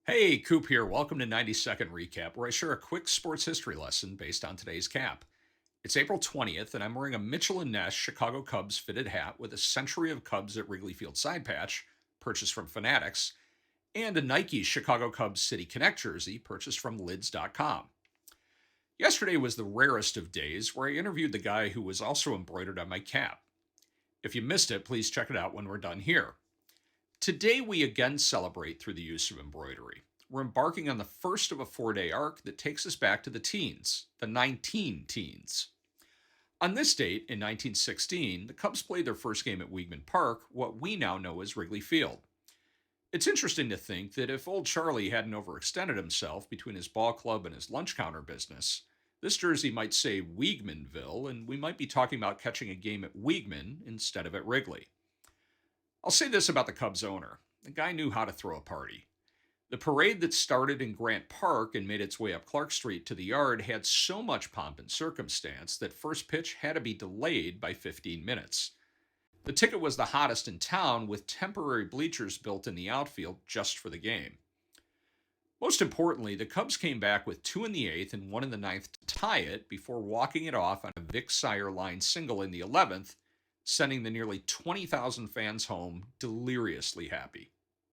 Hey, Coop here. Welcome to 90-second recap, where I share a quick sports history lesson based on today's cap. It's April 20th, and I'm wearing a Mitchell& Ness Chicago Cubs fitted hat with a Century of Cubs at Wrigley Field side patch, purchased from Fanatics, and a Nike Chicago Cubs City Connect jersey, purchased from lids.com. Yesterday was the rarest of days where I interviewed the guy who was also embroidered on my cap. If you missed it, please check it out when we're done here. Today, we again celebrate through the use of embroidery. We're embarking on the first of a 4-day arc that takes us back to the teens, the 19 teens. On this date, in 1916, the Cubs played their first game at Weeghman Park, what we now know as Wrigley Field. It's interesting to think that if old Charlie hadn't overextended himself between his ball club and his lunch counter business, this jersey might say Weeghmanville, and we might be talking about catching a game at Weeghman instead of at Wrigley. I'll say this about the Cubs owner: the guy knew how to throw a party. The parade that started in Grant Park and made its way up Clark Street to the yard had so much pomp and circumstance that first pitch had to be delayed by 15 minutes. The ticket was the hottest in town, with temporary bleachers built in the outfield just for the game. Most importantly, the Cubs came back with two in the eighth and one in the ninth to tie it before walking it off on a Vic Sire line single in the 11th, sending the nearly 20,000 fans home deliriously happy.